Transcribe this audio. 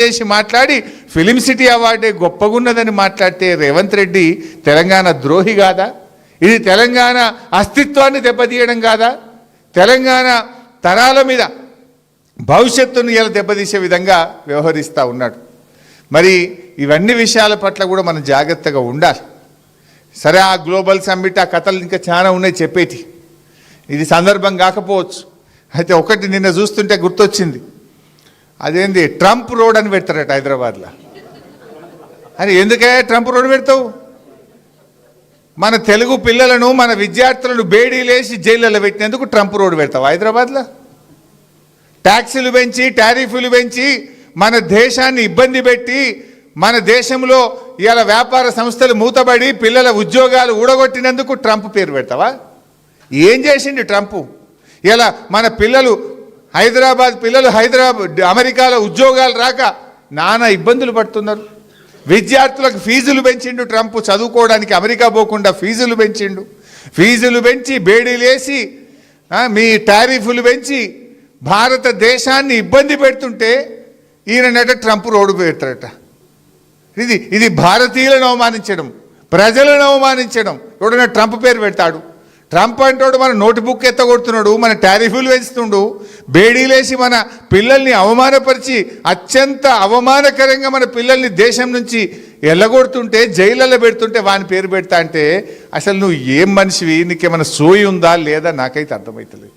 చేసి మాట్లాడి film city అవార్డే గొప్పగున్నదని మాట్లాడితే రేవంత్ రెడ్డి తెలంగాణ ద్రోహి కాదా? ఇది తెలంగాణ అస్తిత్వాన్ని దెబ్బతీయడం కాదా? తెలంగాణ తరాల మీద భవిష్యత్తును ఇలా దెబ్బతీసే విధంగా వ్యవహరిస్తూ ఉన్నాడు. మరి ఇవన్నీ విషయాల పట్ల కూడా మనం జాగ్రత్తగా ఉండాలి. సరే, ఆ గ్లోబల్ సమ్మిట్ ఆ కథలు ఇంకా చాలా ఉన్నాయి చెప్పేటి, ఇది సందర్భం కాకపోవచ్చు. అయితే ఒకటి నిన్న చూస్తుంటే గుర్తొచ్చింది, అదేంది ట్రంప్ రోడ్ అని పెడతారట హైదరాబాద్లో. అని ఎందుకే ట్రంప్ రోడ్ పెడతావు? మన తెలుగు పిల్లలను మన విద్యార్థులను బేడీలేసి జైళ్ళలో పెట్టినందుకు ట్రంప్ రోడ్ పెడతావు హైదరాబాద్లో? ట్యాక్సీలు పెంచి టారిఫ్లు పెంచి మన దేశాన్ని ఇబ్బంది పెట్టి మన దేశంలో ఇలా వ్యాపార సంస్థలు మూతబడి పిల్లల ఉద్యోగాలు ఊడగొట్టినందుకు ట్రంప్ పేరు పెడతావా? ఏం చేసిండు ట్రంప్? ఇలా మన పిల్లలు అమెరికాలో ఉద్యోగాలు రాక నానా ఇబ్బందులు పడుతున్నారు. విద్యార్థులకు ఫీజులు పెంచిండు ట్రంప్, చదువుకోవడానికి అమెరికా పోకుండా ఫీజులు పెంచిండు. ఫీజులు పెంచి బేడీలేసి మీ టారిఫ్లు పెంచి భారతదేశాన్ని ఇబ్బంది పెడుతుంటే ఈయనట ట్రంప్ రోడ్డు పెడతారట. ఇది భారతీయులను అవమానించడం, ప్రజలను అవమానించడం. ఎవడన్నా ట్రంప్ పేరు పెడతాడు? ట్రంప్ అంటాడు మన నోట్బుక్ ఎత్తగొడుతున్నాడు, మన టారిఫ్లు పెంచుతుండు, బేడీలేసి మన పిల్లల్ని అవమానపరిచి అత్యంత అవమానకరంగా మన పిల్లల్ని దేశం నుంచి ఎల్లగొడుతుంటే జైళ్ళలో పెడుతుంటే వాని పేరు పెడతా అంటే అసలు నువ్వు ఏం మనిషివి? నీకేమైనా సోయి ఉందా లేదా? నాకైతే అర్థమవుతలేదు.